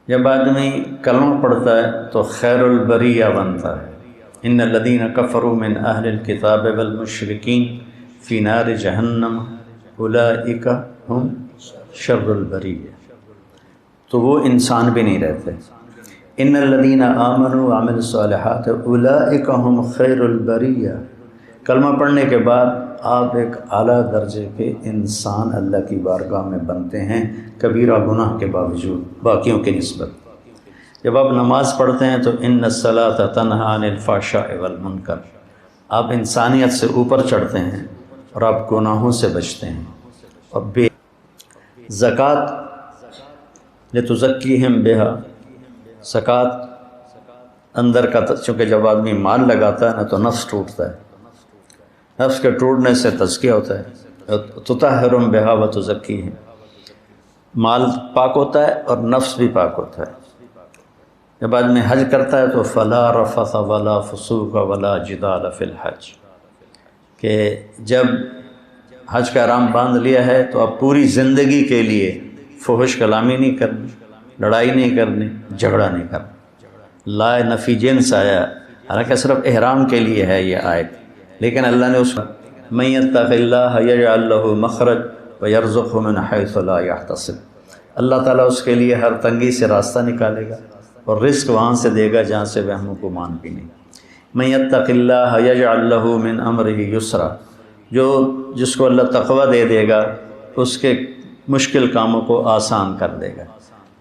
جب آدمی کلمہ پڑھتا ہے تو خیر البریہ بنتا ہے۔ ان الذین کفروا من اہل الکتاب والمشرکین فی نار جہنم اولئک ہم شر البریہ، تو وہ انسان بھی نہیں رہتے۔ ان الذین آمنوا وعملوا الصالحات اولئک ہم خیر البریہ، کلمہ پڑھنے کے بعد آپ ایک اعلیٰ درجے کے انسان اللہ کی بارگاہ میں بنتے ہیں کبیرہ گناہ کے باوجود باقیوں کی نسبت۔ جب آپ نماز پڑھتے ہیں تو ان الصلاۃ تنہی عن الفحشاء والمنکر، آپ انسانیت سے اوپر چڑھتے ہیں اور آپ گناہوں سے بچتے ہیں۔ اور بے زکوٰۃ لتزکیہم بہا، زکوٰۃ اندر کا، چونکہ جب آدمی مال لگاتا ہے نا تو نفس ٹوٹتا ہے، نفس کے ٹوٹنے سے تزکیہ ہوتا ہے۔ تطہرہم بہا وتزکیہم، مال پاک ہوتا ہے اور نفس بھی پاک ہوتا ہے۔ جب آدمی حج کرتا ہے تو فلا رفث ولا فسوق ولا جدال فی الحج، کہ جب حج کا احرام باندھ لیا ہے تو اب پوری زندگی کے لیے فحش کلامی نہیں کرنی، لڑائی نہیں کرنی، جھگڑا نہیں کرنا۔ لا نفی جنس آیا، حالانکہ صرف احرام کے لیے ہے یہ آیت، لیکن اللہ نے اس من یتق اللہ یجعل لہ مخرج ویرزقہ من حیث لا یحتسب، اللہ تعالیٰ اس کے لیے ہر تنگی سے راستہ نکالے گا اور رزق وہاں سے دے گا جہاں سے وہم و گمان بھی نہیں۔ من یتق اللہ یجعل لہ من امرہ یسرا، جس کو اللہ تقوی دے گا اس کے مشکل کاموں کو آسان کر دے گا۔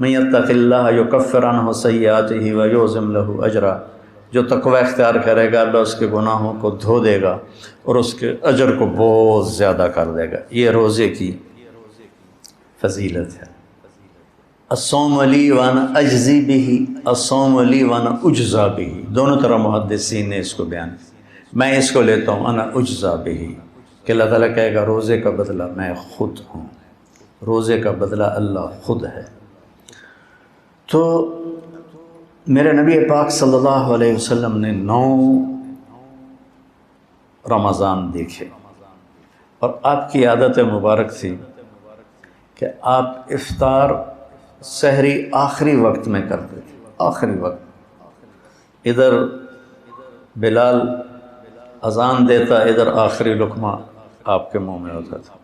من یتق اللہ یکفر عنہ سیئاتہ ویعظم لہ اجرا، جو تقوی اختیار کرے گا اللہ اس کے گناہوں کو دھو دے گا اور اس کے اجر کو بہت زیادہ کر دے گا۔ یہ روزے کی فضیلت ہے۔ الصوم لی وانا اجزی بہ، الصوم لی وانا اجزا بہ، دونوں طرح محدثین نے اس کو بیان کیا۔ میں اس کو لیتا ہوں انا اجزا بہ، کہ اللہ تعالیٰ کہے گا روزے کا بدلہ میں خود ہوں، روزے کا بدلہ اللہ خود ہے۔ تو میرے نبی پاک صلی اللہ علیہ وسلم نے 9 رمضان دیکھے، اور آپ کی عادت مبارک تھی کہ آپ افطار سحری آخری وقت میں کرتے تھے، آخری وقت، ادھر بلال اذان دیتا، ادھر آخری لقمہ آپ کے منہ میں ہوتا تھا،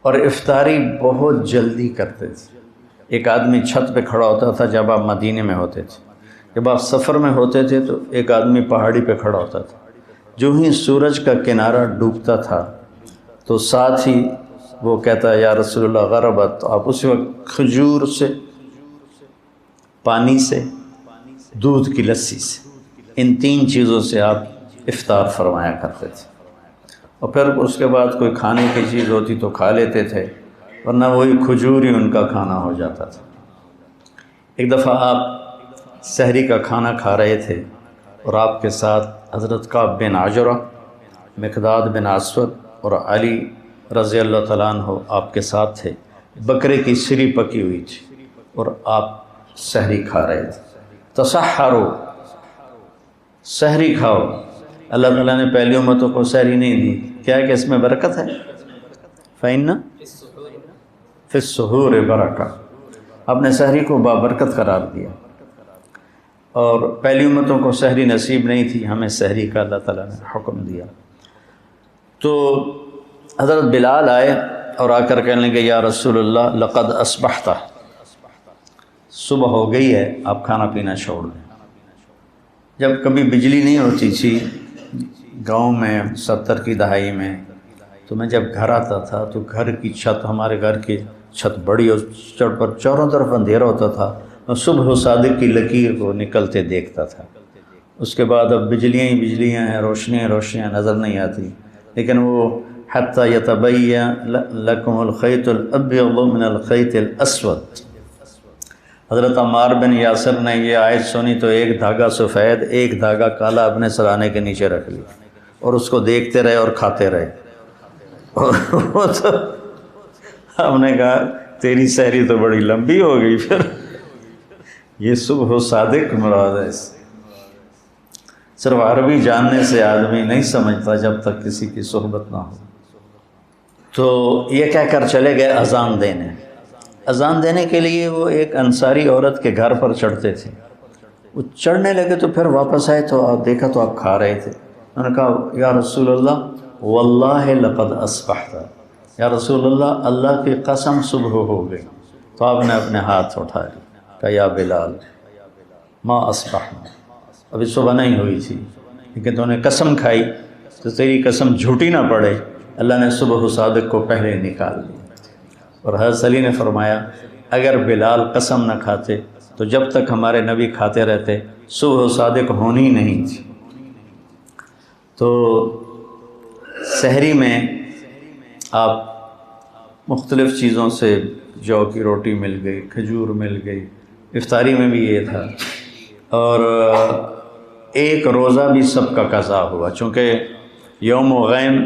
اور افطاری بہت جلدی کرتے تھے۔ ایک آدمی چھت پہ کھڑا ہوتا تھا جب آپ مدینے میں ہوتے تھے، جب آپ سفر میں ہوتے تھے تو ایک آدمی پہاڑی پہ کھڑا ہوتا تھا، جو ہی سورج کا کنارہ ڈوبتا تھا تو ساتھ ہی وہ کہتا ہے یا رسول اللہ غربت، تو آپ اسی وقت کھجور سے، پانی سے، دودھ کی لسی سے، ان 3 چیزوں سے آپ افطار فرمایا کرتے تھے، اور پھر اس کے بعد کوئی کھانے کی چیز ہوتی تو کھا لیتے تھے، ورنہ وہی کھجور ہی ان کا کھانا ہو جاتا تھا۔ ایک دفعہ آپ سحری کا کھانا کھا رہے تھے اور آپ کے ساتھ حضرت کعب بن عجرہ، مقداد بن اسود اور علی رضی اللہ تعالیٰ عنہ آپ کے ساتھ تھے۔ بکرے کی سری پکی ہوئی تھی اور آپ سحری کھا رہے تھے۔ تسحروا، سحری کھاؤ، اللہ تعالیٰ نے پہلی امتوں کو سحری نہیں دی، کیا ہے کہ اس میں برکت ہے، فإن فی السحور برکہ، آپ نے سحری کو بابرکت قرار دیا، اور پہلی امتوں کو سحری نصیب نہیں تھی، ہمیں سحری کا اللہ تعالیٰ نے حکم دیا۔ تو حضرت بلال آئے اور آ کر کہنے لگے یا رسول اللہ لقد اصبحت، صبح ہو گئی ہے، آپ کھانا پینا چھوڑ دیں۔ جب کبھی بجلی نہیں ہوتی تھی گاؤں میں 70 کی دہائی میں، تو میں جب گھر آتا تھا تو گھر کی چھت، ہمارے گھر کی چھت بڑی، اور چھت پر چاروں طرف اندھیرا ہوتا تھا، میں صبح و صادق کی لکیر کو نکلتے دیکھتا تھا۔ اس کے بعد اب بجلیاں ہی بجلیاں ہیں، روشنیاں نظر نہیں آتی، لیکن وہ حتی یتبین لکم الخیط الابیض من الخیط الاسود، حضرت عمار بن یاسر نے یہ آیت سنی تو ایک دھاگا سفید، ایک دھاگا کالا اپنے سرانے کے نیچے رکھ لی اور اس کو دیکھتے رہے اور کھاتے رہے۔ وہ تو ہم نے کہا تیری سحری تو بڑی لمبی ہو گئی، پھر یہ صبح و صادق مراد ہے۔ صرف عربی جاننے سے آدمی نہیں سمجھتا جب تک کسی کی صحبت نہ ہو۔ تو یہ کہہ کر چلے گئے اذان دینے، اذان دینے کے لیے وہ ایک انصاری عورت کے گھر پر چڑھتے تھے. وہ چڑھنے لگے تو پھر واپس آئے تو آپ دیکھا تو آپ کھا رہے تھے. انہوں نے کہا یا رسول اللہ واللہ لقد اصبحت، یا رسول اللہ اللہ کی قسم صبح ہو گئی. تو آپ نے اپنے ہاتھ اٹھا لی، کہا یا بلال ما اصبحنا، ابھی صبح نہیں ہوئی تھی لیکن تو نے قسم کھائی تو تیری قسم جھوٹی نہ پڑے، اللہ نے صبح صادق کو پہلے نکال دیا. اور حضرت علی نے فرمایا اگر بلال قسم نہ کھاتے تو جب تک ہمارے نبی کھاتے رہتے صبح صادق ہونی نہیں تھی. تو سحری میں آپ مختلف چیزوں سے، جو کی روٹی مل گئی، کھجور مل گئی، افطاری میں بھی یہ تھا. اور ایک روزہ بھی سب کا قضا ہوا، چونکہ یوم غیم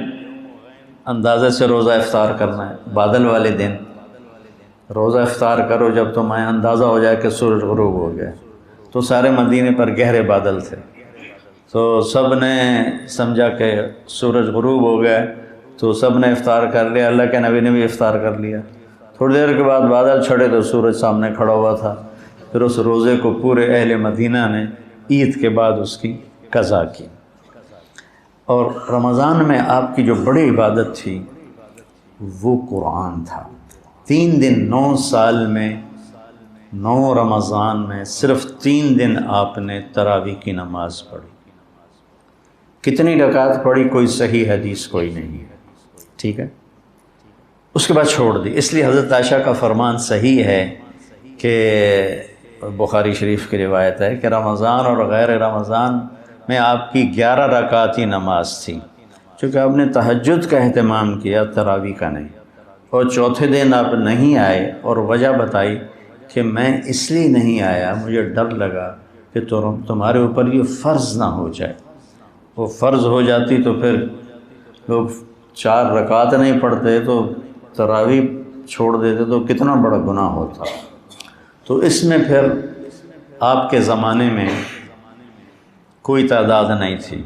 اندازے سے روزہ افطار کرنا ہے. بادل والے دن روزہ افطار کرو جب تمہیں اندازہ ہو جائے کہ سورج غروب ہو گیا. تو سارے مدینے پر گہرے بادل تھے، تو سب نے سمجھا کہ سورج غروب ہو گیا، تو سب نے افطار کر لیا. اللہ کے نبی نے بھی افطار کر لیا. تھوڑی دیر کے بعد بادل چھڑے تو سورج سامنے کھڑا ہوا تھا. پھر اس روزے کو پورے اہل مدینہ نے عید کے بعد اس کی قضا کی. اور رمضان میں آپ کی جو بڑی عبادت تھی وہ قرآن تھا. 3 دن 9 سال میں 9 رمضان میں صرف 3 دن آپ نے تراویح کی نماز پڑھی. کتنی رکعت پڑھی کوئی صحیح حدیث کوئی نہیں ہے، ٹھیک ہے. اس کے بعد چھوڑ دی. اس لیے حضرت عائشہ کا فرمان صحیح ہے کہ بخاری شریف کی روایت ہے کہ رمضان اور غیر رمضان میں آپ کی 11 رکعت ہی نماز تھی، چونکہ آپ نے تہجد کا اہتمام کیا، تراویح کا نہیں. اور چوتھے دن آپ نہیں آئے اور وجہ بتائی کہ میں اس لیے نہیں آیا، مجھے ڈر لگا کہ تمہارے اوپر یہ فرض نہ ہو جائے. وہ فرض ہو جاتی تو پھر لوگ 4 رکعت نہیں پڑھتے تو تراویح چھوڑ دیتے تو کتنا بڑا گناہ ہوتا. تو اس میں پھر آپ کے زمانے میں کوئی تعداد نہیں تھی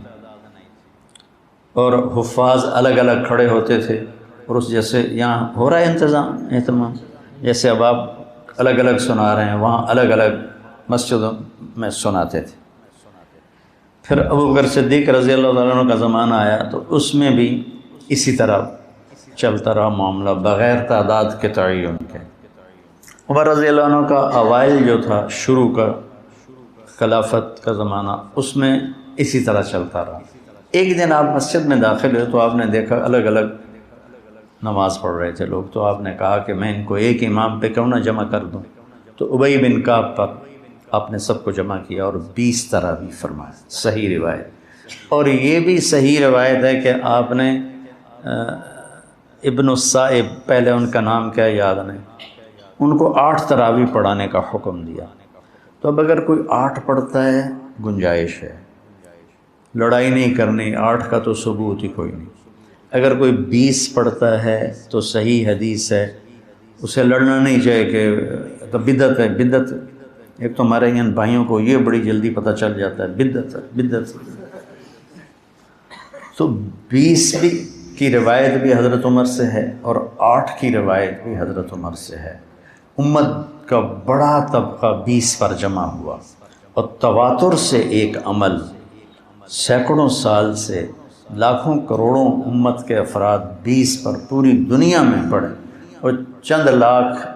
اور حفاظ الگ الگ کھڑے ہوتے تھے. اور اس جیسے یہاں ہو رہا ہے اہتمام، جیسے اب آپ الگ الگ سنا رہے ہیں، وہاں الگ الگ مسجدوں میں سناتے تھے. پھر ابوبکر صدیق رضی اللہ تعالیٰ عنہ کا زمانہ آیا تو اس میں بھی اسی طرح چلتا رہا معاملہ بغیر تعداد کے تعین کے. عمر رضی اللہ عنہ کا اوائل جو تھا، شروع کا خلافت کا زمانہ، اس میں اسی طرح چلتا رہا. ایک دن آپ مسجد میں داخل ہوئے تو آپ نے دیکھا الگ الگ نماز پڑھ رہے تھے لوگ. تو آپ نے کہا کہ میں ان کو ایک امام پہ کیوں نہ جمع کر دوں. تو ابی بن کعب پر آپ نے سب کو جمع کیا اور 20 تراویح فرمایا. صحیح روایت. اور یہ بھی صحیح روایت ہے کہ آپ نے ابن الصائب، پہلے ان کا نام کیا یاد نہیں، ان کو 8 تراویح پڑھانے کا حکم دیا. تو اب اگر کوئی 8 پڑھتا ہے گنجائش ہے، لڑائی نہیں کرنی، 8 کا تو ثبوت ہی کوئی نہیں. اگر کوئی 20 پڑھتا ہے تو صحیح حدیث ہے، اسے لڑنا نہیں چاہیے کہ بدعت ہے. بدعت ایک تو ہمارے ان بھائیوں کو یہ بڑی جلدی پتہ چل جاتا ہے بدعت ہے بدعت. تو 20 بھی کی روایت بھی حضرت عمر سے ہے اور 8 کی روایت بھی حضرت عمر سے ہے. امت کا بڑا طبقہ 20 پر جمع ہوا اور تواتر سے ایک عمل سینکڑوں سال سے لاکھوں کروڑوں امت کے افراد 20 پر پوری دنیا میں پڑھیں اور چند لاکھ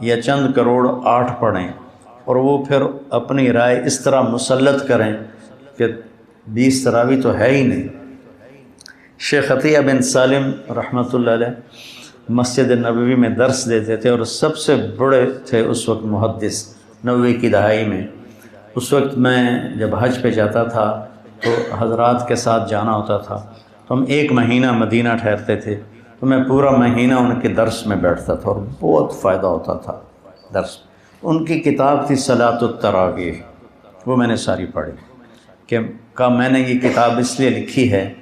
یا چند کروڑ 8 پڑھیں اور وہ پھر اپنی رائے اس طرح مسلط کریں کہ 20 تراویح تو ہے ہی نہیں. شیخ عطیہ بن سالم رحمۃ اللہ علیہ مسجد نبوی میں درس دیتے تھے اور سب سے بڑے تھے اس وقت محدث 90 کی دہائی میں. اس وقت میں جب حج پہ جاتا تھا تو حضرات کے ساتھ جانا ہوتا تھا تو ہم 1 مہینہ مدینہ ٹھہرتے تھے تو میں پورا مہینہ ان کے درس میں بیٹھتا تھا اور بہت فائدہ ہوتا تھا درس. ان کی کتاب تھی صلاۃ التراویح، وہ میں نے ساری پڑھی. کہ میں نے یہ کتاب اس لیے لکھی ہے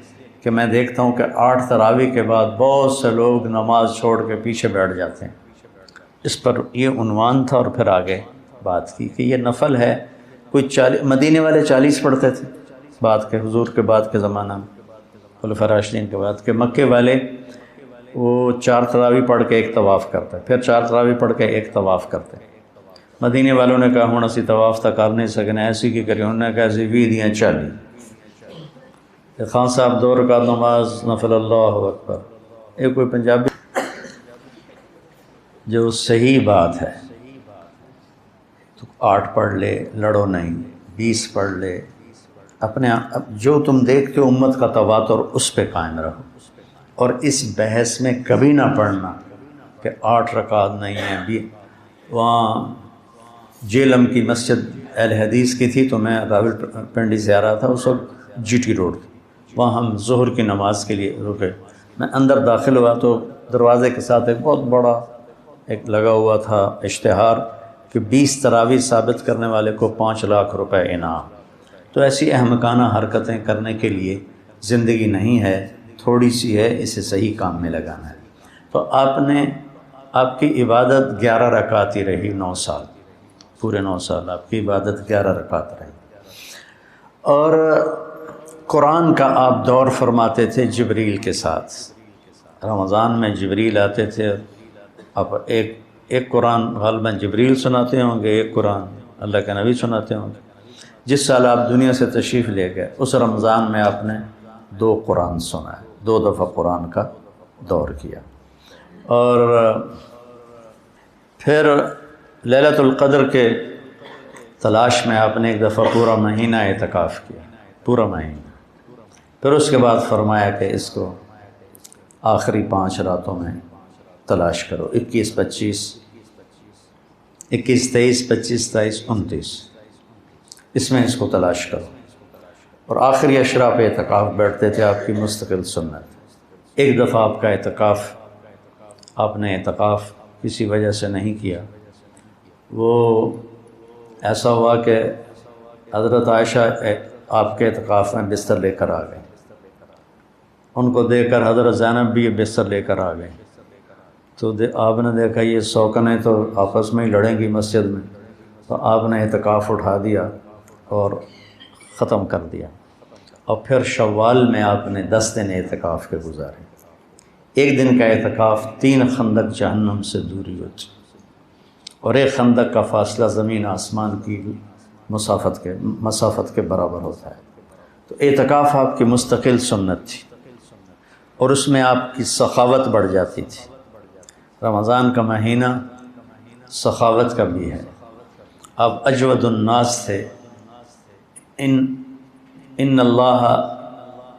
کہ میں دیکھتا ہوں کہ 8 تراویح کے بعد بہت سے لوگ نماز چھوڑ کے پیچھے بیٹھ جاتے ہیں. اس پر یہ عنوان تھا اور پھر آگے بات کی کہ یہ نفل ہے. کوئی مدینے والے 40 پڑھتے تھے بعد کے حضور کے بعد کے زمانہ میں، خلفاء راشدین کے بعد کے. مکے والے وہ 4 تراویح پڑھ کے ایک طواف کرتا ہے، پھر 4 تراویح پڑھ کے ایک طواف کرتے ہیں۔ مدینے والوں نے کہا ہن اسی طواف تک کر نہیں سکنے، ایسی کی کری، انہوں نے کہا ایسی 20 دیاں 40۔ خان صاحب 2 رکعت نماز نفل، اللہ اکبر۔ ایک کوئی پنجابی جو صحیح بات ہے تو 8 پڑھ لے، لڑو نہیں، 20 پڑھ لے، اپنے جو تم دیکھتے ہو امت کا تواتر اس پہ قائم رہو، اور اس بحث میں کبھی نہ پڑھنا کہ 8 رکعت نہیں ہیں بھی۔ وہاں جیلم کی مسجد اہل حدیث کی تھی، تو میں راول پنڈی سے آ رہا تھا اس وقت، جی ٹی روڈ، وہاں ہم ظہر کی نماز کے لیے رکے۔ میں اندر داخل ہوا تو دروازے کے ساتھ ایک بہت بڑا ایک لگا ہوا تھا اشتہار کہ 20 تراویح ثابت کرنے والے کو 5 لاکھ روپے انعام۔ تو ایسی احمقانہ حرکتیں کرنے کے لیے زندگی نہیں ہے، تھوڑی سی ہے، اسے صحیح کام میں لگانا ہے۔ تو آپ کی عبادت 11 رکعت ہی رہی 9 سال، پورے 9 سال آپ کی عبادت 11 رکعت رہی۔ اور قرآن کا آپ دور فرماتے تھے جبریل کے ساتھ، رمضان میں جبریل آتے تھے، آپ ایک قرآن غالباً جبریل سناتے ہوں گے، ایک قرآن اللہ کے نبی سناتے ہوں گے۔ جس سال آپ دنیا سے تشریف لے گئے اس رمضان میں آپ نے 2 قرآن سنائے، 2 دفعہ قرآن کا دور کیا۔ اور پھر لیلۃ القدر کے تلاش میں آپ نے ایک دفعہ پورا مہینہ اعتکاف کیا، پورا مہینہ۔ پھر اس کے بعد فرمایا کہ اس کو آخری 5 راتوں میں تلاش کرو، 21، 25، 21، 23، 25، 27، 29، اس میں اس کو تلاش کرو۔ اور آخری اشرا پہ اعتکاف بیٹھتے تھے، آپ کی مستقل سنت۔ ایک دفعہ آپ کا اعتکاف، آپ نے اعتکاف کسی وجہ سے نہیں کیا، وہ ایسا ہوا کہ حضرت عائشہ آپ کے اعتکاف میں بستر لے کر آ گئیں، ان کو دیکھ کر حضرت زینب بھی بستر لے کر آ گئیں۔ تو آپ نے دیکھا یہ سوکنیں تو آپس میں ہی لڑیں گی مسجد میں، تو آپ نے اعتکاف اٹھا دیا اور ختم کر دیا۔ اور پھر شوال میں آپ نے 10 دن اعتکاف کے گزارے۔ ایک دن کا اعتکاف 3 خندق جہنم سے دوری ہوتی، اور ایک خندق کا فاصلہ زمین آسمان کی مسافت کے برابر ہوتا ہے۔ تو اعتکاف آپ کی مستقل سنت تھی، اور اس میں آپ کی سخاوت بڑھ جاتی تھی۔ رمضان کا مہینہ سخاوت کا بھی ہے، آپ اجود الناس تھے، ان اللہ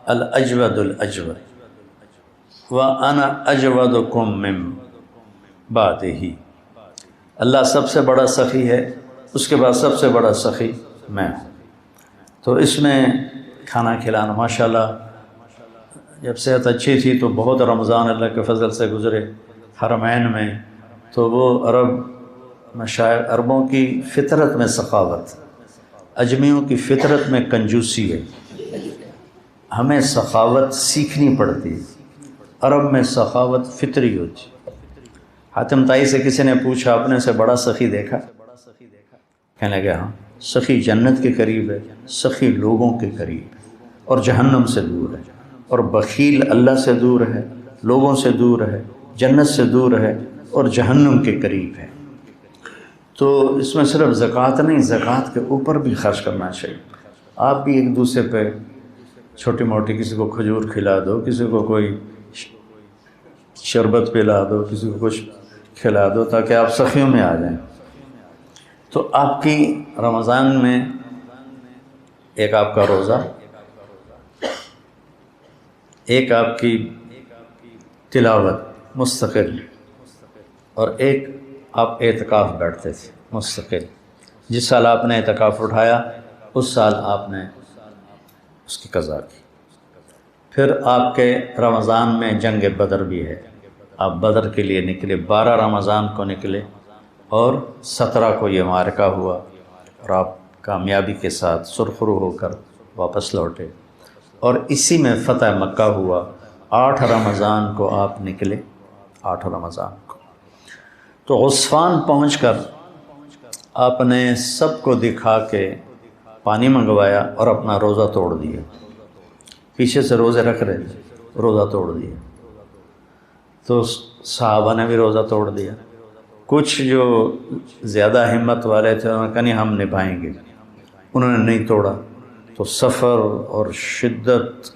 الاجود الاجود وانا اجودکم من بعدہ، اللہ سب سے بڑا سخی ہے، اس کے بعد سب سے بڑا سخی میں ہوں۔ تو اس میں کھانا کھلانا ماشاءاللہ، جب صحت اچھی تھی تو بہت رمضان اللہ کے فضل سے گزرے حرمین میں، تو وہ عربوں کی فطرت میں سخاوت، اجمیوں کی فطرت میں کنجوسی ہے، ہمیں سخاوت سیکھنی پڑتی، عرب میں سخاوت فطری ہوتی۔ حاتم طائی سے کسی نے پوچھا اپنے سے بڑا سخی دیکھا؟ کہنے لگے ہاں، سخی جنت کے قریب ہے، سخی لوگوں کے قریب ہے اور جہنم سے دور ہے، اور بخیل اللہ سے دور ہے، لوگوں سے دور ہے، جنت سے دور ہے اور جہنم کے قریب ہے۔ تو اس میں صرف زکوٰۃ نہیں، زکوٰۃ کے اوپر بھی خرچ کرنا چاہیے۔ آپ بھی ایک دوسرے پہ چھوٹی موٹی، کسی کو کھجور کھلا دو، کسی کو کوئی شربت پلا دو، کسی کو کچھ کھلا دو، تاکہ آپ سخیوں میں آ جائیں۔ تو آپ کی رمضان میں ایک آپ کا روزہ، ایک آپ کی تلاوت مستقل، اور ایک آپ اعتکاف بیٹھتے تھے مستقل۔ جس سال آپ نے اعتکاف اٹھایا اس سال آپ نے اس کی قضا کی۔ پھر آپ کے رمضان میں جنگ بدر بھی ہے، آپ بدر کے لیے نکلے، 12 رمضان کو نکلے، اور 17 کو یہ معرکہ ہوا، اور آپ کامیابی کے ساتھ سرخرو ہو کر واپس لوٹے، اور اسی میں فتح مکہ ہوا۔ 8 رمضان کو آپ نکلے، 8 رمضان کو۔ تو غصفان پہنچ کر آپ نے سب کو دکھا کے پانی منگوایا اور اپنا روزہ توڑ دیا، پیچھے سے روزے رکھ رہے تھے، روزہ توڑ دیا۔ تو صحابہ نے بھی روزہ توڑ دیا۔ کچھ جو زیادہ ہمت والے تھے انہوں نے کہا نہیں ہم نبھائیں گے، انہوں نے نہیں توڑا۔ تو سفر اور شدت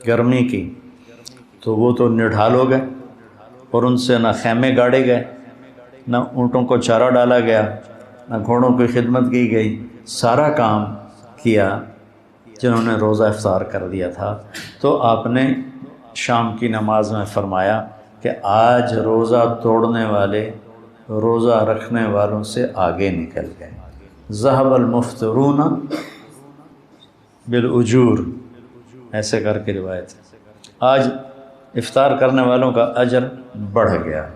گرمی کی تو وہ تو نڈھال ہو گئے، اور ان سے نہ خیمے گاڑے گئے، نہ اونٹوں کو چارہ ڈالا گیا، نہ گھوڑوں کی خدمت کی گئی، سارا کام کیا جنہوں نے روزہ افطار کر دیا تھا۔ تو آپ نے شام کی نماز میں فرمایا کہ آج روزہ توڑنے والے روزہ رکھنے والوں سے آگے نکل گئے، ذہب المفطرون بالاجور، ایسے کر کے روایت ہے۔ آج افطار کرنے والوں کا اجر بڑھ گیا۔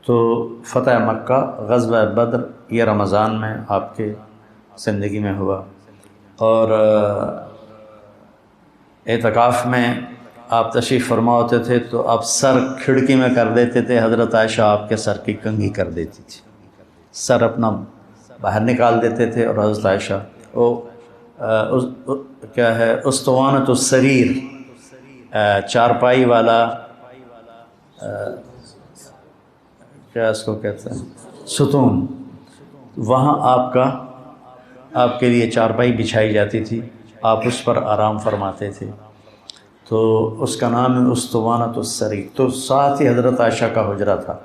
تو فتح مکہ، غزوہ بدر، یہ رمضان میں آپ کے زندگی میں ہوا، اور اعتکاف میں آپ تشریف فرما ہوتے تھے تو آپ سر کھڑکی میں کر دیتے تھے، حضرت عائشہ آپ کے سر کی کنگھی کر دیتی تھی، سر اپنا باہر نکال دیتے تھے، اور حضرت عائشہ وہ کیا ہے اسطوانۃ السریر، چارپائی والا، کیا اس کو کہتے ہیں، ستون، وہاں آپ کے لیے چارپائی بچھائی جاتی تھی، آپ اس پر آرام فرماتے تھے، تو اس کا نام ہے اسطوانۃ السریر۔ تو ساتھ ہی حضرت عائشہ کا حجرہ تھا،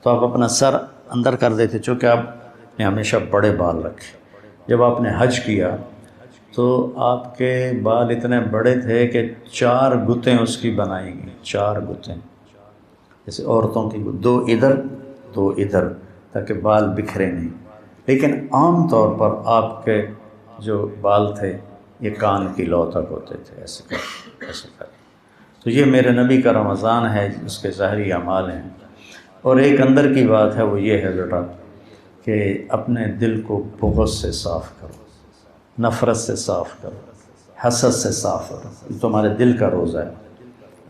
تو آپ اپنا سر اندر کر دیتے، چونکہ آپ نے ہمیشہ بڑے بال رکھے۔ جب آپ نے حج کیا تو آپ کے بال اتنے بڑے تھے کہ 4 گتیں اس کی بنائی گئیں، 4 گتیں، جیسے عورتوں کی 2 ادھر 2 ادھر، تاکہ بال بکھرے نہیں۔ لیکن عام طور پر آپ کے جو بال تھے یہ کان کی لو تک ہوتے تھے، ایسے کر۔ تو یہ میرے نبی کا رمضان ہے، اس کے ظاہری اعمال ہیں۔ اور ایک اندر کی بات ہے، وہ یہ ہے بیٹا کہ اپنے دل کو بغض سے صاف کرو، نفرت سے صاف کرو، حسد سے صاف کرو۔ یہ تمہارے دل کا روزہ ہے،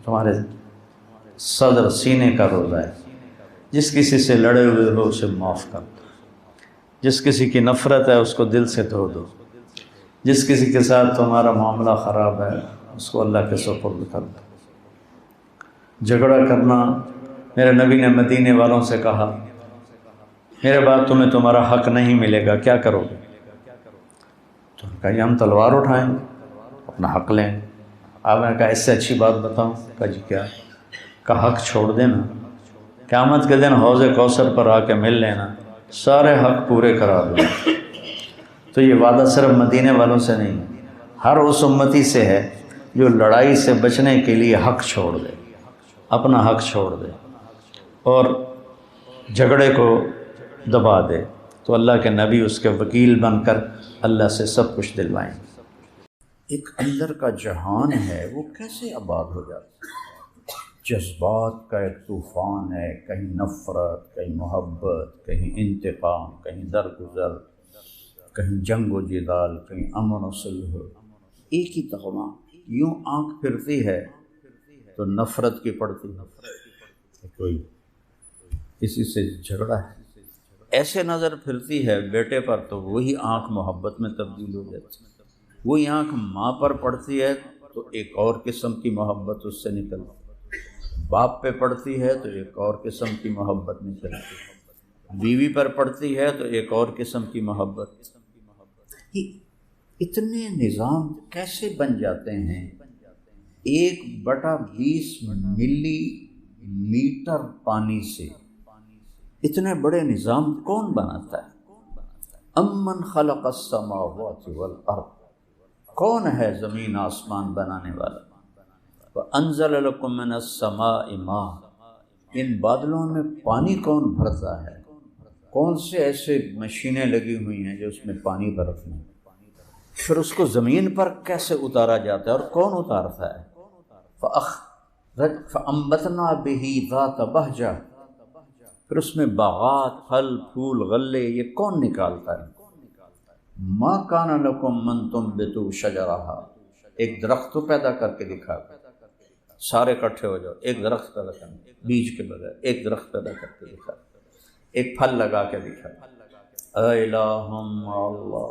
تمہارے صدر سینے کا روزہ ہے۔ جس کسی سے لڑے ہوئے ہو اسے معاف کر دو، جس کسی کی نفرت ہے اس کو دل سے دھو دو، جس کسی کے ساتھ تمہارا معاملہ خراب ہے اس کو اللہ کے سپرد کر دو۔ جھگڑا کرنا، میرے نبی نے مدینے والوں سے کہا میرے بعد تمہیں تمہارا حق نہیں ملے گا، کیا کرو گے؟ تو انہوں نے کہا یہ ہم تلوار اٹھائیں گے، اپنا حق لیں گے۔ آپ نے کہا اس سے اچھی بات بتاؤں؟ کہا جی کیا؟ کہا حق چھوڑ دینا، قیامت کے دن حوض کوثر پر آ کے مل لینا، سارے حق پورے کرا دوں۔ تو یہ وعدہ صرف مدینے والوں سے نہیں، ہر اس امتی سے ہے جو لڑائی سے بچنے کے لیے حق چھوڑ دے، اپنا حق چھوڑ دے اور جھگڑے کو دبا دے، تو اللہ کے نبی اس کے وکیل بن کر اللہ سے سب کچھ دلوائیں۔ ایک اندر کا جہان ہے وہ کیسے آباد ہو جاتا ہے؟ جذبات کا ایک طوفان ہے، کہیں نفرت، کہیں محبت، کہیں انتقام، کہیں درگزر، کہیں جنگ و جدال، کہیں امن و صلح، ایک ہی تغمہ۔ یوں آنکھ پھرتی ہے تو نفرت کی پڑتی ہے، کوئی کسی سے جھگڑا ہے، ایسے نظر پھرتی ہے بیٹے پر تو وہی آنکھ محبت میں تبدیل ہو جاتی ہے، وہی آنکھ ماں پر پڑتی ہے تو ایک اور قسم کی محبت اس سے نکلتی ہے، باپ پہ پڑتی ہے تو ایک اور قسم کی محبت نکلتی ہے، بیوی پر پڑتی ہے تو ایک اور قسم کی محبت۔ اتنے نظام کیسے بن جاتے ہیں؟ 1/20 ملی میٹر پانی سے اتنے بڑے نظام کون بناتا ہے؟ امن خلق السماوات والارض، کون ہے زمین آسمان بنانے والا؟ وانزل لکم من السماء ماء، ان بادلوں میں پانی کون بھرتا ہے؟ کون سے ایسے مشینیں لگی ہوئی ہیں جو اس میں پانی بھرتی ہیں؟ پھر اس کو زمین پر کیسے اتارا جاتا ہے اور کون اتارتا ہے؟ فَأَنبَتْنَا بِهِ ذَاتَ بَهْجَةٍ، پھر اس میں باغات، پھل پھول غلے، یہ کون نکالتا ہے؟ مَا كَانَ لَكُمْ مَن تُنبِتُوا شَجَرَهَا، ایک درخت تو پیدا کر کے دکھا، سارے اکٹھے ہو جاؤ، ایک درخت پیدا کرنا بیج کے بغیر، ایک درخت پیدا کر کے دکھا، ایک پھل لگا کے دکھا۔ اَإِلَٰهٌ مَّعَ اللَّهِ،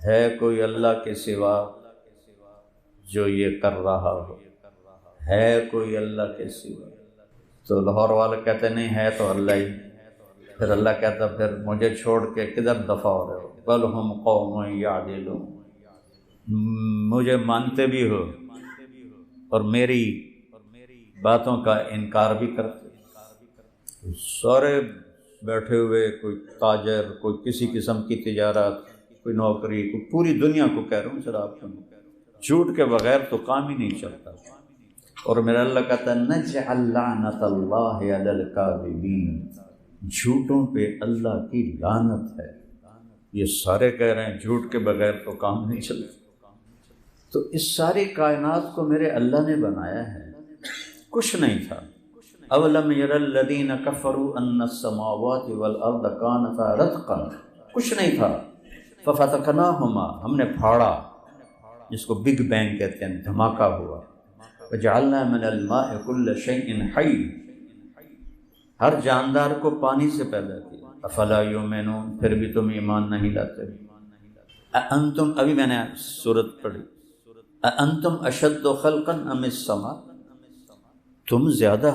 ہے کوئی اللہ کے سوا جو یہ کر رہا ہو؟ ہے کوئی اللہ کے سوا؟ تو لاہور والے کہتے نہیں ہے تو اللہ ہی. پھر اللہ کہتا پھر مجھے چھوڑ کے کدھر دفع ہو رہے ہو؟ بل ہم قوم یعدلون، مجھے مانتے بھی ہو اور میری باتوں کا انکار بھی کرتے. سارے بیٹھے ہوئے، کوئی تاجر، کوئی کسی قسم کی تجارت، کوئی نوکری، کوئی پوری دنیا کو کہہ رہا ہوں سر آپ کو، جھوٹ کے بغیر تو کام ہی نہیں چلتا. اور میرا اللہ کہتا ہے نجعل لعنت اللہ علی الکاذبین، جھوٹوں پہ اللہ کی لعنت ہے. یہ سارے کہہ رہے ہیں جھوٹ کے بغیر تو کام نہیں چلتا. تو اس ساری کائنات کو میرے اللہ نے بنایا ہے، کچھ نہیں تھا. اولم یر الذین کفروا ان السماوات والارض کانتا رتقا، کچھ نہیں تھا. ففتقناہما، ہم نے پھاڑا، جس کو بگ بینگ کہتے ہیں، دھماکہ ہوا. وجعلنا من الماء كل شيء حي، ہر جاندار کو پانی سے پیدا کیا. افلا یؤمنون، پھر بھی تم ایمان نہیں لاتے. انتم، ابھی میں نے سورت پڑھی، انتم اشد خلقا ام السماء، تم زیادہ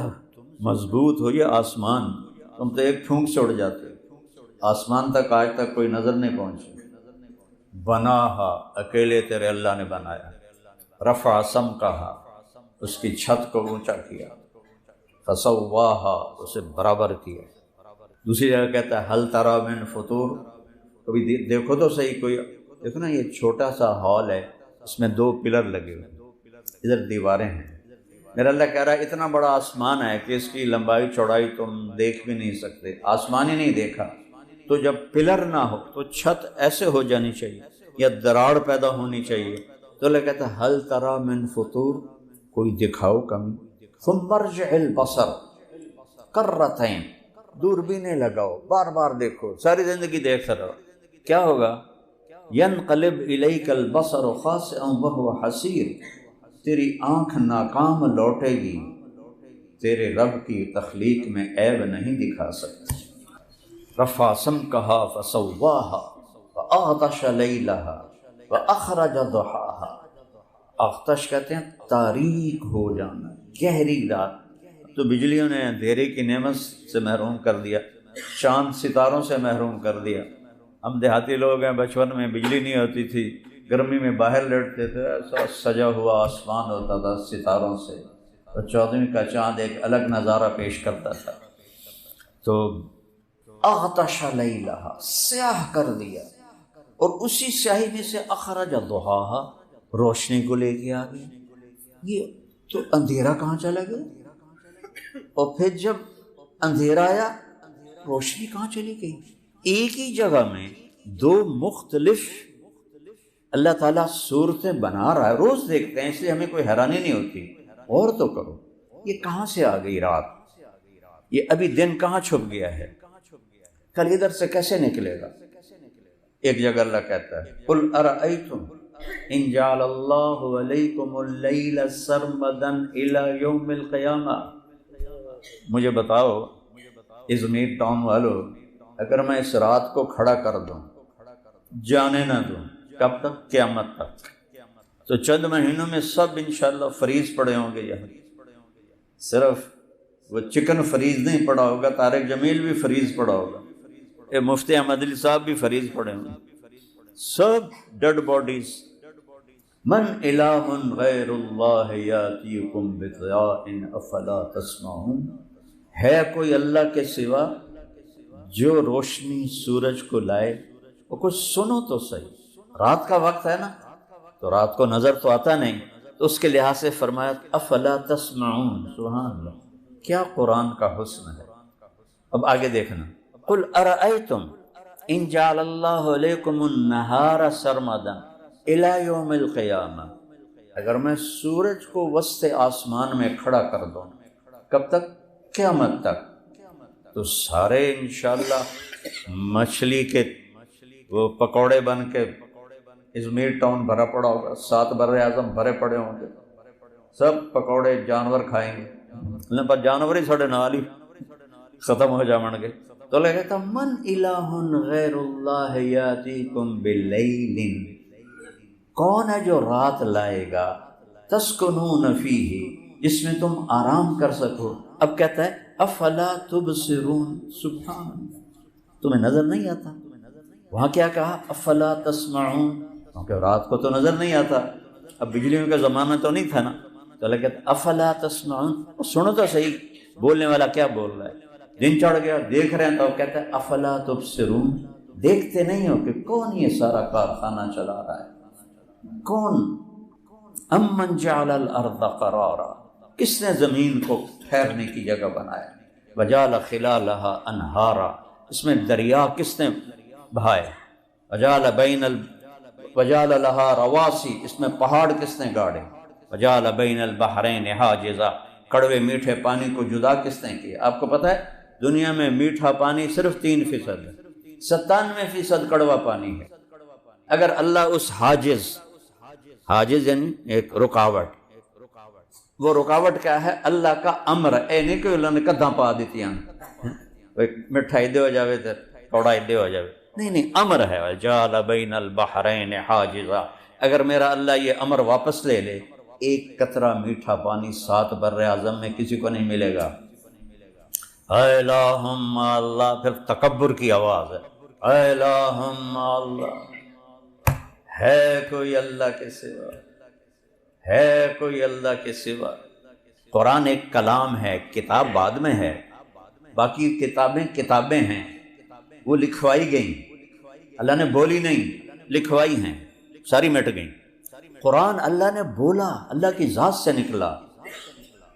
مضبوط ہو یا آسمان؟ تم تو ایک پھونک سے اڑ جاتے، آسمان تک آج تک کوئی نظر نہیں پہنچی. بناہا، اکیلے تیرے اللہ نے بنایا. رفع سمکہا، اس کی چھت کو اونچا کیا. فسواہا، اسے برابر کیا. دوسری جگہ کہتا ہے حل تری من فطور، کبھی دیکھو تو صحیح، کوئی دیکھو نا، یہ چھوٹا سا ہال ہے، اس میں 2 پلر لگے ہوئے، ادھر دیواریں ہیں. میرا اللہ کہہ رہا ہے اتنا بڑا آسمان ہے کہ اس کی لمبائی چوڑائی تم دیکھ بھی نہیں سکتے، آسمان ہی نہیں دیکھا. تو جب پلر نہ ہو تو چھت ایسے ہو جانی چاہیے یا دراڑ پیدا ہونی چاہیے. تو اللہ کہتا ہے حل تری من فطور، کوئی دکھاؤ کمی. ثم ارجع البصر کرتین، دوربینیں لگاؤ، بار بار دیکھو، ساری زندگی دیکھتا رہو، کیا ہوگا؟ ینقلب الیک البصر خاسئا وهو حسیر، تیری آنکھ ناکام لوٹے گی، تیرے رب کی تخلیق میں عیب نہیں دکھا سکتی. رفع سمکہا فسواہا واغطش لیلہا واخرج ضحاہا. اغطش کہتے ہیں تاریک ہو جانا، گہری رات. تو بجلیوں نے اندھیرے کی نعمت سے محروم کر دیا، چاند ستاروں سے محروم کر دیا. ہم دیہاتی لوگ ہیں، بچپن میں بجلی نہیں ہوتی تھی، گرمی میں باہر لیٹتے تھے، ایسا سجا ہوا آسمان ہوتا تھا ستاروں سے، اور 14ویں کا چاند ایک الگ نظارہ پیش کرتا تھا. تو اغطش لیلہا، سیاہ کر دیا، اور اسی سیاہی میں سے اخرج ضحاہا، روشنی کو لے کے آ گیا. یہ تو اندھیرا کہاں چلا گیا؟ اور پھر جب اندھیرا آیا، روشنی کہاں چلی گئی؟ ایک ہی جگہ میں 2 مختلف اللہ تعالیٰ صورتیں بنا رہا ہے. روز دیکھتے ہیں، اس لیے ہمیں کوئی حیرانی نہیں ہوتی. اور تو کرو، یہ کہاں سے آ گئی رات؟ یہ ابھی دن کہاں چھپ گیا ہے؟ کل ادھر سے کیسے نکلے گا؟ ایک جگہ اللہ کہتا ہے قل ارأیتم ان جعل اللہ علیکم اللیل سرمدا الی یوم القیامہ، مجھے بتاؤ ازمیر ٹاؤن والو، اگر میں اس رات کو کھڑا کر دوں، جانے نہ دوں، کب تک؟ قیامت تک. تو چند مہینوں میں سب انشاءاللہ فریز پڑے ہوں گے. یہاں صرف وہ چکن فریز نہیں پڑا ہوگا، طارق جمیل بھی فریز پڑا ہوگا، مفتی احمد علی صاحب بھی فریز پڑے ہوں گے، سب ڈیڈ باڈیز. من الہ غیر اللہ یاتیکم بضیاء افلا تسمعون، ہے کوئی اللہ کے سوا جو روشنی سورج کو لائے؟ وہ کچھ سنو تو صحیح. رات کا وقت ہے نا، تو رات کو نظر تو آتا نہیں، تو اس کے لحاظ سے فرمایا افلا تسمعون. سبحان اللہ، کیا قرآن کا حسن ہے. اب آگے دیکھنا، قل ارأیتم ان جعل اللہ علیکم النہار سرمدا الی یوم القیامہ، اگر میں سورج کو وسط آسمان میں کھڑا کر دوں، کب تک؟ قیامت تک. تو سارے انشاءاللہ مچھلی کے وہ پکوڑے بن کے ازمیر ٹاؤن بھرا پڑا ہوگا، 7 بر اعظم بھرے پڑے ہوں گے، سب پکوڑے جانور کھائیں گے. اللہ پر جانور ہی ساڑھے نال ہی ختم ہو جاون گے. تو اللہ کہتا من الہ غیر اللہ یاتیکم باللیل، کون ہے جو رات لائے گا، تسکنون فیہ، جس میں تم آرام کر سکو، اب کہتا ہے افلا تبصرون، سبحان، تمہیں نظر نہیں آتا؟ وہاں کیا کہا؟ افلا تسمعون، کیونکہ رات کو تو نظر نہیں آتا، اب بجلیوں کا زمانہ تو نہیں تھا نا، تو اللہ کہتا ہے افلا تسمعون، سنو تو صحیح بولنے والا کیا بول رہا ہے۔ دن چڑھ گیا، دیکھ رہے ہیں، تو کہتا ہے افلا تبصرون، دیکھتے نہیں ہو کہ کون یہ سارا کارخانہ چلا رہا ہے؟ کون؟ امن جعل الارض قرارا، کس نے زمین کو ٹھہرنے کی جگہ بنایا؟ وجعل خلالہا انہارا، اس میں دریا کس نے بہائے؟ وجعل لہا رواسی، اس میں پہاڑ کس نے گاڑے؟ وجعل بین البحرین حاجزا، کڑوے میٹھے پانی کو جدا کس نے کیا؟ آپ کو پتہ ہے دنیا میں میٹھا پانی صرف 3% ہے، 97% کڑوا پانی ہے۔ اگر اللہ اس حاجز یعنی ایک رکاوٹ، وہ رکاوٹ کیا ہے؟ اللہ کا امر، اے نہیں کہ اللہ نے کدھاں پا دیتی ہیں مٹھا ادھے ہو جاوے تو کوڑا ادھے ہو جاوے، نہیں، امر ہے وجعل بین البحرین حاجزا، اگر میرا اللہ یہ امر واپس لے لے، ایک قطرہ میٹھا پانی 7 بر اعظم میں کسی کو نہیں ملے گا۔ اے اللہم اللہ، پھر تکبر کی آواز ہے، اے اللہم اللہ، ہے کوئی اللہ کے سوا؟ ہے کوئی اللہ کے سوا؟ قرآن ایک کلام ہے، کتاب بعد میں ہے، باقی کتابیں ہیں، وہ لکھوائی گئیں، اللہ نے بولی نہیں، لکھوائی ہیں، ساری مٹ گئیں۔ قرآن اللہ نے بولا، اللہ کی ذات سے نکلا،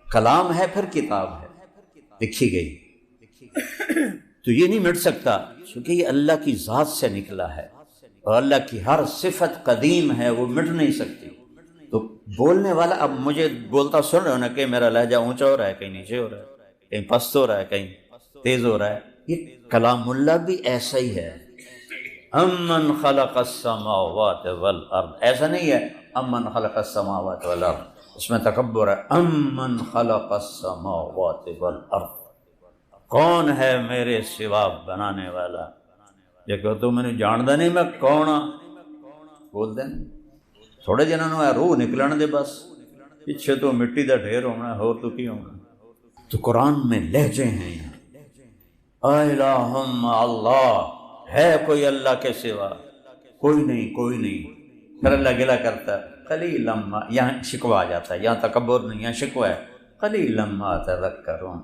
کلام ہے پھر کتاب ہے، لکھی گئی، تو یہ نہیں مٹ سکتا کیونکہ یہ اللہ کی ذات سے نکلا ہے، اور اللہ کی ہر صفت قدیم ہے، وہ مٹ نہیں سکتی۔ تو بولنے والا، اب مجھے بولتا سن رہے ہو نا کہ میرا لہجہ اونچا ہو رہا ہے، کہیں نیچے ہو رہا ہے، کہیں پست ہو رہا ہے، کہیں تیز ہو رہا ہے، یہ کلام اللہ بھی ایسا ہی ہے۔ امن خلق السماوات والارض، ایسا نہیں ہے امن خلق السماوات والارض، اس میں تکبر ہے۔ امن خلق السماوات والارض، کون ہے میرے سوا بنانے والا؟ یہ کہ تو میں نے جاندہ نہیں میں کون ہاں، بول دیں تھوڑے جنہوں نے روح نکلن دے، بس پیچھے تو مٹی دا ڈھیر ہونا، ہو تو کی ہونا۔ تو قرآن میں لہجے ہیں یہاں، اے اللہم اللہ، ہے کوئی اللہ کے سوا؟ کوئی نہیں، کوئی نہیں۔ پھر اللہ گلہ کرتا ہے قلیلا ما، یہاں شکوہ آ جاتا ہے، یہاں تکبر نہیں، یہاں شکوہ ہے، قلیلا ما تذکرون،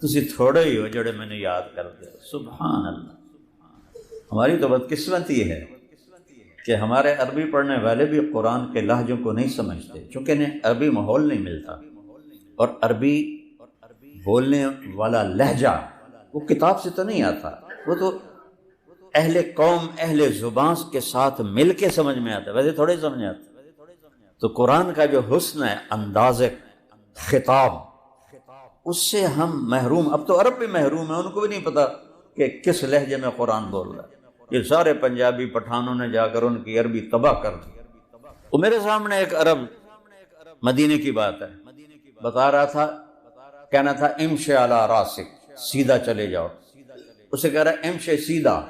تسی تھوڑے ہی ہو جڑے میں نے یاد کر دے۔ سبحان اللہ، ہماری تو بدقسمتی ہے کہ ہمارے عربی پڑھنے والے بھی قرآن کے لہجوں کو نہیں سمجھتے، چونکہ انہیں عربی ماحول نہیں ملتا، اور عربی بولنے والا لہجہ وہ کتاب سے تو نہیں آتا، وہ تو اہل قوم، اہل زبان کے ساتھ مل کے سمجھ میں آتا ہے، ویسے تھوڑے سمجھ آتا۔ تو قرآن کا جو حسن ہے انداز خطاب، اس سے ہم محروم، اب تو عرب بھی محروم ہیں، ان کو بھی نہیں پتا کہ کس لہجے میں قرآن بول رہا ہے۔ یہ سارے پنجابی پٹھانوں نے جا کر ان کی عربی تباہ کر دی۔ وہ میرے سامنے ایک عرب، مدینے کی بات ہے، بتا رہا تھا، کہنا تھا امشی علی راسک، سیدھا چلے جاؤ، اسے کہہ رہا امشی سیدھا،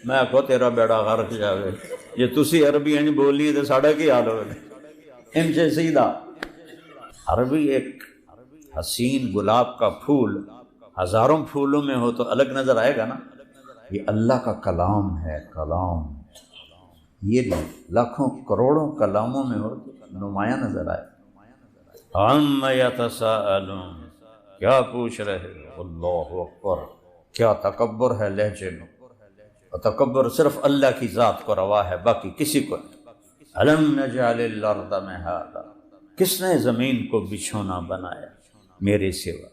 میں کہو تیرا بیڑا غرق جاوے، یہ تسی عربی ہیں بولی تو ساڑا کی حال ہوگا، امشی سیدھا۔ عربی ایک حسین گلاب کا پھول ہزاروں پھولوں میں ہو تو الگ نظر آئے گا نا، یہ اللہ کا کلام ہے، کلام، یہ لاکھوں کروڑوں کلاموں میں ہو تو نمایاں نظر آئے۔ عَمَّ يَتَسَاءَلُونَ، کیا پوچھ رہے ہو؟ اللہ اکبر، کیا تکبر ہے لہجے میں، اور تکبر صرف اللہ کی ذات کو روا ہے، باقی کسی کو نہیں۔ أَلَمْ نَجْعَلِ الْأَرْضَ مِهَادًا، کس نے زمین کو بچھونا بنایا میرے سوا؟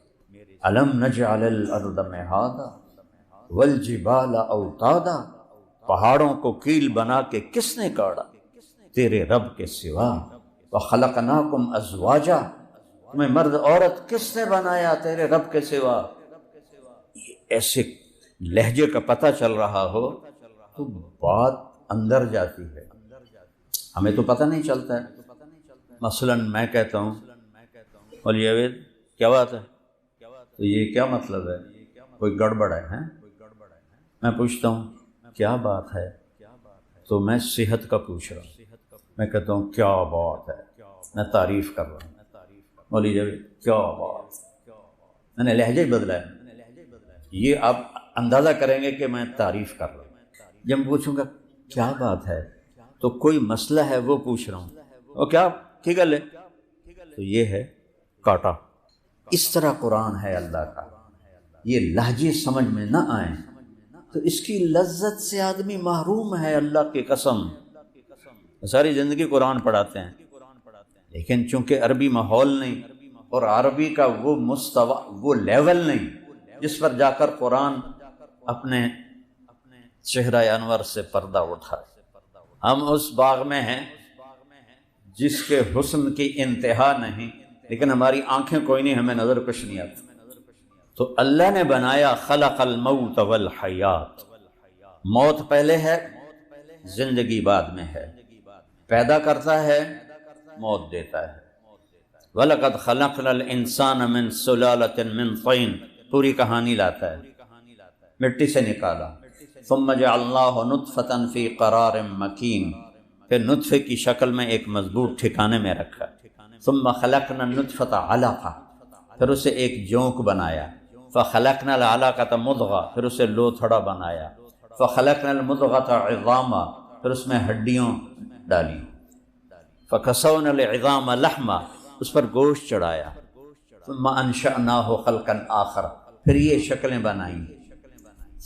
أَلَمْ نَجْعَلِ الْأَرْضَ مِهَادًا وَالْجِبَالَ أَوْتَادًا، پہاڑوں کو کیل بنا کے کس نے کاٹا تیرے رب کے سوا؟ وَخَلَقْنَاكُمْ أَزْوَاجًا، تمہیں مرد عورت کس نے بنایا تیرے رب کے سوا؟ ایسے لہجے کا پتہ چل رہا ہو تو بات اندر جاتی ہے، ہمیں تو پتہ نہیں چلتا ہے۔ مثلا میں کہتا ہوں مولی عوید کیا بات ہے، تو یہ کیا مطلب ہے؟ کوئی گڑبڑ ہے، ہیں؟ میں پوچھتا ہوں کیا بات ہے، تو میں صحت کا پوچھ رہا ہوں، میں کہتا ہوں کیا بات ہے، میں تعریف کر رہا ہوں، مولی عوید کیا بات، میں نے لہجہ ہی بدلا ہے۔ یہ آپ اندازہ کریں گے کہ میں تعریف کر رہا ہوں۔ جب میں پوچھوں گا کیا بات ہے تو کوئی مسئلہ ہے وہ پوچھ رہا ہوں، وہ کیا کی گل ہے، تو یہ ہے کاٹا۔ اس طرح قرآن ہے اللہ کا۔ یہ لہجے سمجھ میں نہ آئیں تو اس کی لذت سے آدمی محروم ہے، اللہ کی قسم۔ ساری زندگی قرآن پڑھاتے ہیں لیکن چونکہ عربی ماحول نہیں اور عربی کا وہ مستوی، وہ لیول نہیں جس پر جا کر قرآن اپنے چہرہ انور سے پردہ اٹھائے۔ ہم اس باغ میں ہیں جس کے حسن کی انتہا نہیں، لیکن ہماری آنکھیں کوئی نہیں، ہمیں نظر کچھ نہیں آتی۔ تو اللہ نے بنایا خلق الموت والحیات، موت پہلے ہے، زندگی بعد میں ہے، پیدا کرتا ہے، موت دیتا ہے۔ وَلَقَدْ خَلَقْنَا الْإِنسَانَ مِنْ سُلَالَةٍ مِنْ طِينٍ، پوری کہانی لاتا ہے، مٹی سے نکالا، ثُمَّ جَعَلْنَاهُ نُطْفَةً فِي قَرَارٍ مَكِينٍ، پھر نطفے کی شکل میں ایک مضبوط ٹھکانے میں رکھا، ثُمَّ خَلَقْنَا النُّطْفَةَ عَلَقَةً، پھر اسے ایک جونک بنایا، فَخَلَقْنَا الْعَلَقَةَ مُضْغَةً، پھر اسے لوتھڑا بنایا، فَخَلَقْنَا الْمُضْغَةَ عِظَامًا، پھر اس میں ہڈیوں ڈالی، فَكَسَوْنَا الْعِظَامَ لَحْمًا، اس پر گوشت چڑھایا، ثُمَّ أَنشَأْنَاهُ خَلْقًا آخَرَ، پھر یہ شکلیں بنائیں،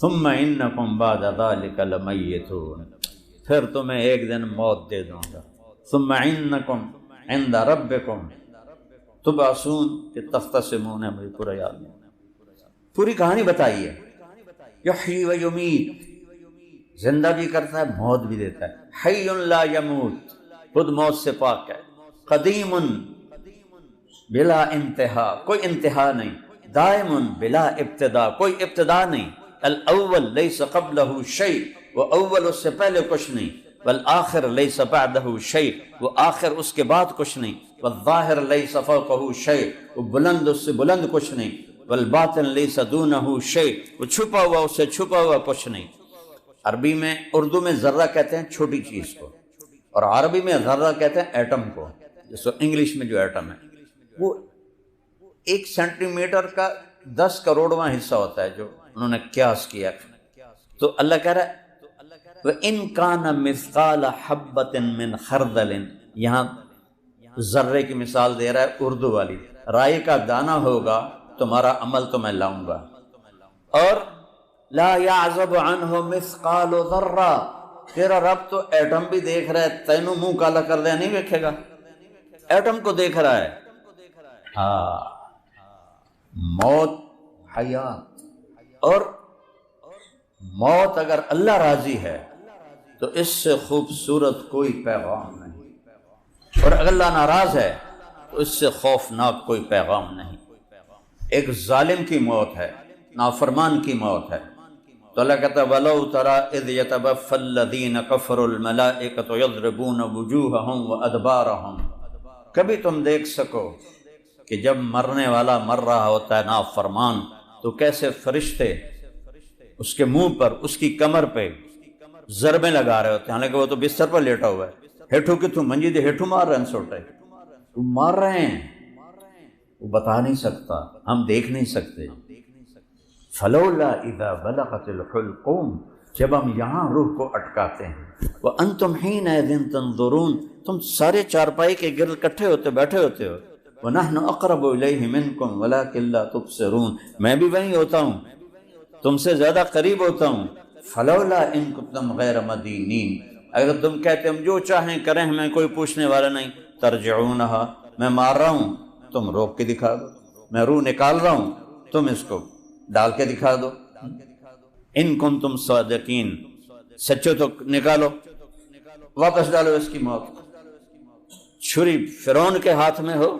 ثُمَّ إِنَّكُمْ بَعْدَ ذَلِكَ لَمَيِّتُونَ، پھر تمہیں ایک دن موت دے دوں گا، ثُمَّ إِنَّكُمْ عِنْدَ رَبِّكُمْ تُبْعَثُونَ، کہ تختصمون، ہے مجھے پورا یاد نہیں، پوری کہانی بتائی ہے۔ یحیی و یمیت، زندہ بھی کرتا ہے، موت بھی دیتا ہے، حی لا یموت، خود موت سے پاک ہے، قدیم بلا انتہا، کوئی انتہا نہیں، دائم بلا ابتدا، کوئی ابتدا نہیں، الاول لیس قبلہ شیء، وہ اول اس سے پہلے کچھ نہیں، والآخر لیس بعدہ شیء، وہ آخر اس کے بعد کچھ نہیں، والظاہر لیس فوقہ شیء، وہ بلند اس سے بلند کچھ نہیں، والباطن لیس دونہ شیء، وہ چھپا ہوا اس سے چھپا ہوا کچھ نہیں۔ عربی میں، اردو میں ذرہ کہتے ہیں چھوٹی چیز کو، اور عربی میں ذرہ کہتے ہیں ایٹم کو، جس کو انگلش میں جو ایٹم ہے وہ 1 سینٹی میٹر کا 10 کروڑواں حصہ ہوتا ہے جو انہوں نے قیاس کیا۔ تو اللہ کہہ رہا ہے وَإِن كَانَ مِثْقَالَ حَبَّةٍ مِّنْ خَرْدَلٍ، یہاں ذرے کی مثال دے رہا ہے اردو والی، رائی کا دانہ ہوگا تمہارا عمل تو میں لاؤں گا، اور لا يعزب عنہ مثقال ذرہ، تیرا رب تو ایٹم بھی دیکھ رہا ہے، تینوں منہ کالا کر دیا نہیں دیکھے گا، ایٹم کو دیکھ رہا ہے۔ ہاں، موت، حیات، اور موت اگر اللہ راضی ہے تو اس سے خوبصورت کوئی پیغام نہیں، اور اگر اللہ ناراض ہے تو اس سے خوفناک کوئی پیغام نہیں۔ ایک ظالم کی موت ہے، نافرمان کی موت ہے، تو اللہ کہتا ہے وَلَوْ تَرَىٰ إِذْ يَتَوَفَّى الَّذِينَ كَفَرُوا الْمَلَائِكَةُ يَضْرِبُونَ وُجُوهَهُمْ وَأَدْبَارَهُمْ، کبھی تم دیکھ سکو کہ جب مرنے والا مر رہا ہوتا ہے نافرمان، تو کیسے فرشتے اس کے منہ پر، اس کی کمر پہ ضربیں لگا رہے ہوتے ہیں، حالانکہ وہ تو بستر پر لیٹا ہوا ہے، ہیٹھو کہ تو منجی دے ہیٹھو مار رہے ہیں، سوٹے تو مار رہے ہیں، وہ بتا نہیں سکتا، ہم دیکھ نہیں سکتے۔ فلولا اذا بلغت الحلقوم، جب ہم یہاں روح کو اٹکاتے ہیں، وانتم حینئذ تنظرون، تم سارے چارپائی کے گرد اکٹھے ہوتے بیٹھے ہوتے ہو، ونحن اقرب الیہ منکم ولکن لا تبصرون، میں بھی وہیں ہوتا ہوں، تم سے زیادہ قریب ہوتا ہوں۔ فلولا ان کنتم غیر مدینین، اگر تم کہتے ہم جو چاہیں کریں، ہمیں کوئی پوچھنے والا نہیں، ترجعونہا، میں مار رہا ہوں تم روک کے دکھا دو، میں روح نکال رہا ہوں تم اس کو ڈال کے دکھا دو، ان کنتم صادقین، سچو تو نکالو، واپس ڈالو اس کی موت۔ چھری فرعون کے ہاتھ میں ہو